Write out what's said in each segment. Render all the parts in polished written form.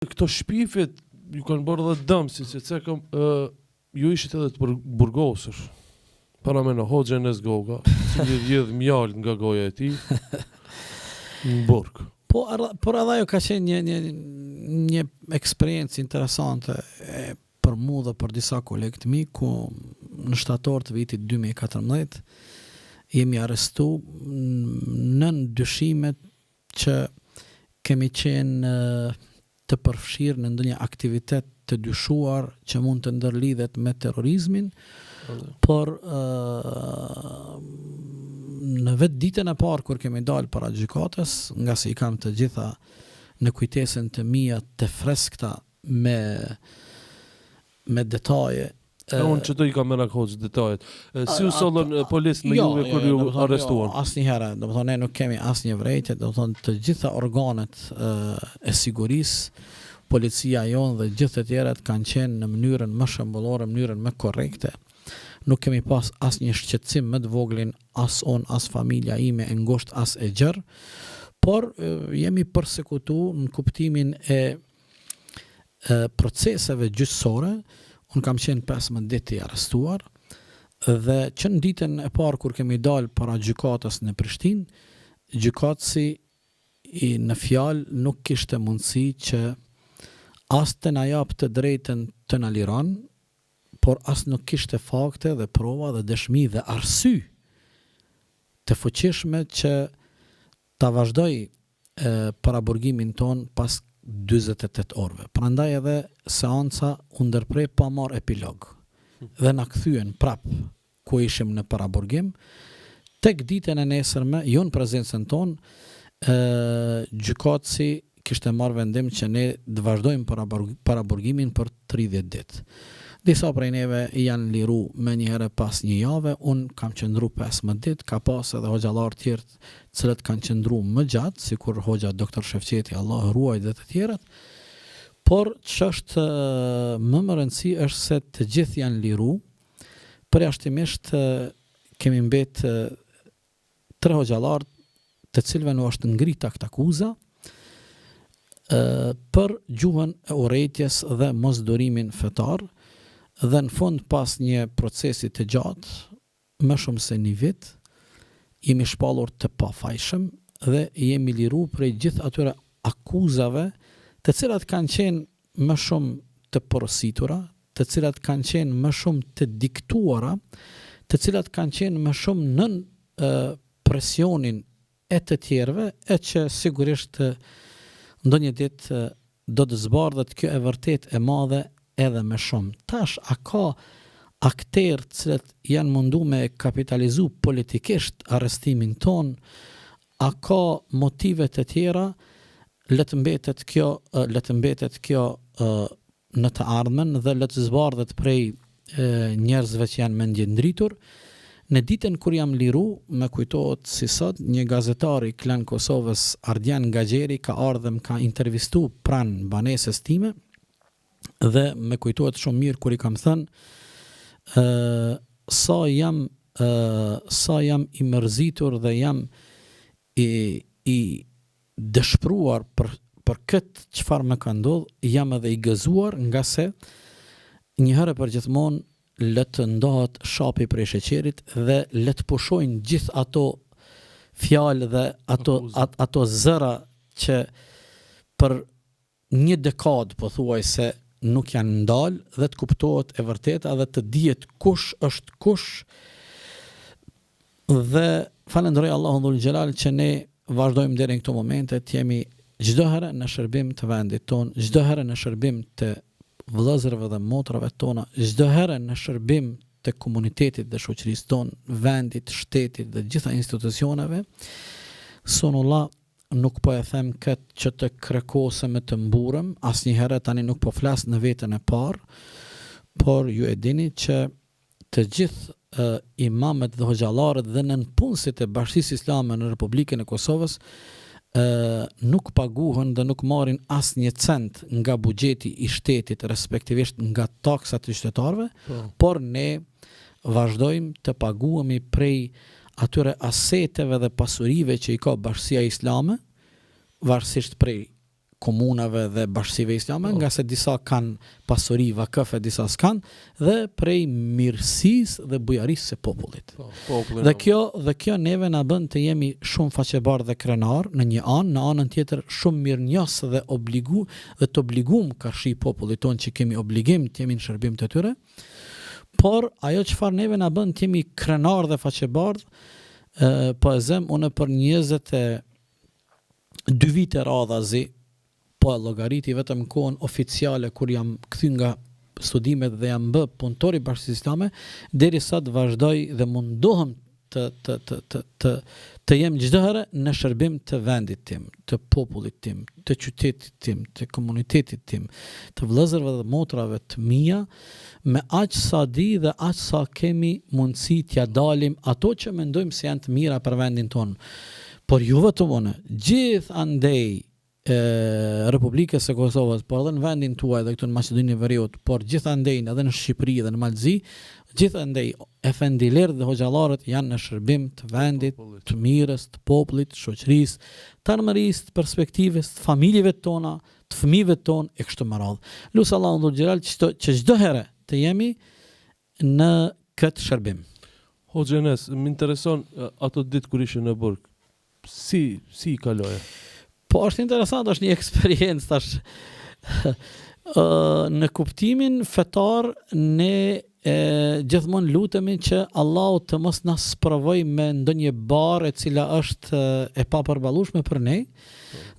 Këto shpifjet ju kanë bërë dhe dëmë, si se cekëm, ju ishit edhe të burgosër. Para me në Hoxha Enes Goga, që vjedh mjallë nga goja e ti, në burg. Por edhe ajo ka qenë një eksperiencë interesante për mu dhe për disa kolegë të mi, ku në shtator të vitit 2014 jemi arrestu në dyshimet që kemi qenë të përfshirë në ndonjë aktivitet të dyshuar që mund të ndërlidhet me terrorizmin, por në vetë ditën e parë kur kemi dalë para gjykatës, nga se I kam të gjitha në kujtesën të mia të freskëta me detaje. Unë që të I kam me në kohës detajet. Si u sollën policë me juve kur ju arrestuan? Asnjëherë, do të thonë ne nuk kemi asnjë vërejtje, do të thonë të gjitha organet e sigurisë, policia jonë dhe gjithë të tjerat kanë qenë në mënyrën më shëmbullore, mënyrën më korrekte. Nuk kemi pas asnjë shqetësim më të voglin, as unë, as familja ime e ngushtë, as e gjerë, por jemi përsekutuar në kuptimin e proceseve gjyqësore. Unë kam qenë 15 ditë I arrestuar dhe që në ditën e parë kur kemi dalë para gjykatës në Prishtinë, gjykatësi në fjalë nuk kishte mundësi që as të na jap të drejtën të na liron, por as nuk kishte fakte dhe prova dhe dëshmi dhe arsye të fuqishme që ta vazhdoj paraburgimin ton pas 48 orëve. Prandaj edhe seanca u ndërprej pa marrë epilog. Dhe na kthyen prap ku ishim në paraburgim. Tek ditën e nesërme, jo në prezencën ton, gjykatësi kishte marrë vendim që ne të vazhdojmë paraburgimin për 30 ditë. Disa prej neve janë liru me njëherë pas një jave, unë kam qëndru 15 ditë, ka pas edhe hoxhallar tjerë cilët kanë qëndru më gjatë, sikur hoxha doktor Shefqeti, Allah ruaj dhe të tjerët, por që është më rëndësi është se të gjithë janë liru, përjashtimisht kemi mbet 3 hoxhallar të cilëve nuk është ngrit aktakuza për gjuhën e urrëties dhe mosdurimin fetar. Dhe në fund pas një procesi të gjatë, më shumë se një vit, jemi shpallur të pafajshëm dhe jemi liru prej gjithë atyre akuzave të cilat kanë qenë më shumë të porositura, të cilat kanë qenë më shumë të diktuara, të cilat kanë qenë më shumë nën presionin e të tjerëve, e që sigurisht ndonjë ditë do të zbardhet kjo e vërtet e madhe edhe me shumë. Tash, a ka akterë cilët janë mundu me kapitalizu politikisht arrestimin ton, a ka motive të tjera, le të mbetet kjo në të ardhmen dhe le të zbardhet prej njerëzve që janë mendje ndritur. Në ditën kur jam liru, me kujtohet si sot, një gazetari Klan Kosovës, Ardian Gaxheri, ka ardhur dhe më ka intervistu pranë banesës time, dhe me kujtohet shumë mirë kur I kam thënë sa jam I mërzitur dhe jam I dëshpëruar për këtë çfarë më ka ndodhur, jam edhe I gëzuar nga se një herë për gjithmonë le të ndahet shapi prej sheqerit dhe le të pushojnë gjithë ato fjalë dhe ato zëra që për një dekadë pothuajse nuk janë ndalë dhe të kuptohet e vërteta dhe të dihet kush është kush. Dhe falenderoj Allahun dhul xhelal që ne vazhdojmë deri në këto momente, jemi çdo herë në shërbim të vendit ton, çdo herë në shërbim të vëllezërve dhe motrave tona, çdo herë në shërbim të komunitetit dhe shoqërisë ton, vendit, shtetit dhe gjitha institucioneve. Sonullah, nuk po e them këtë që të krekosem e të mburëm, asnjëherë tani nuk po flas në veten e parë, por ju e dini që të gjithë imamet dhe hoxhallarët dhe nënpunësit e Bashkisë Islame në Republikën e Kosovës nuk paguhen dhe nuk marrin asnjë cent nga buxheti I shtetit, respektivisht nga taksat e qytetarëve, por ne vazhdojmë të paguhemi prej atyre aseteve dhe pasurive që I ka Bashkia Islame, varësisht prej komunave dhe bashkësive islame, nga se disa kanë pasuri vakëfe, disa s'kan, dhe prej mirësisë dhe bujarisë së popullit. Dhe kjo neve na bën të jemi shumë faqebar dhe krenar në një anë, në anën tjetër shumë mirënjohës dhe të obligum karshi popullit tonë që kemi obligim të jemi në shërbim të tyre. Por ajo çfarë neve na bën të jemi krenar dhe faqebar, po e zëm unë për 22 vite radhazi, po e llogariti vetëm kohën oficiale kur jam kthy nga studimet dhe jam bë punëtor i Bashkisë Islame, derisa të vazhdoj dhe mundohem të jem çdo herë në shërbim të vendit tim, të popullit tim, të qytetit tim, të komunitetit tim, të vëllezërve dhe motrave të mia, me aq sa di dhe aq sa kemi mundësi t'ja dalim ato që mendojmë se janë të mira për vendin tonë. Por ju vetëm unë, gjithandej Republikës së Kosovës, por edhe në vendin tuaj dhe këtu në Maqedoninë e Veriut, por gjithandej edhe në Shqipëri dhe në Malzi, gjithandej efendilerët dhe hoxhallarët janë në shërbim të vendit, të mirës, të popullit, të shoqërisë, të armërisë, të perspektivës, të familjeve tona, të fëmijëve tonë e kështu me radhë. Lut Allahun dhul xhelal që çdo herë të jemi në këtë shërbim. Hoxha Enes, më intereson ato ditë kur ishe në burg. Si i kaloje? Po është interesant, është një eksperiencë tash. Në kuptimin fetar ne gjithmonë lutemi që Allahu të mos na sprovoj me ndonjë barë e cila është e papërballueshme për ne,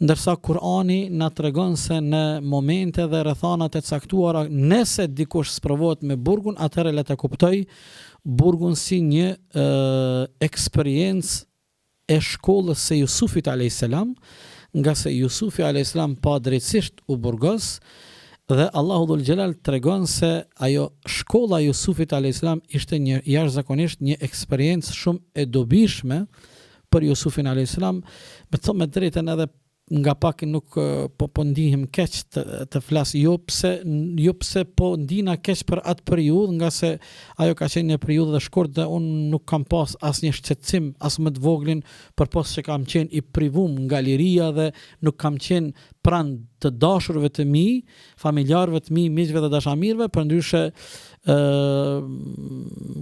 ndërsa Kurani na tregon se në momente dhe rrethanat e caktuara, nëse dikush sprovohet me burgun, atëherë le ta kuptoj burgun si një eksperiencë e shkollës së Jusufit a.s. nga se Jusufi a.s. pa drejtësisht u burgos, dhe Allahu dhul xhelal tregon se ajo shkolla e Jusufit a.s. ishte një jashtëzakonisht një eksperiencë shumë e dobishme për Jusufin a.s. Me të thënë me drejtën edhe nga pak nuk po ndihem keq të flas, jo pse po ndina keq për atë periudhë, nga se ajo ka qenë një periudhë dhe shkurt dhe unë nuk kam pas asnjë shqetësim as më të voglin, përpos që kam qenë i privum nga liria dhe nuk kam qenë pranë të dashurve të mi, familjarëve të mi, miqve dhe dashamirëve, përndryshe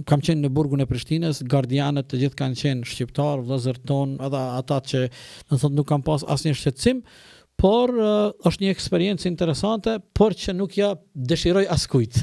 kam qenë në burgun e Prishtinës, gardianët të gjithë kanë qenë shqiptar, vëllezërt tonë, edhe ata që nuk kam pas asnjë shqetësim, por është një eksperiencë interesante, por që nuk ja dëshiroj askujt.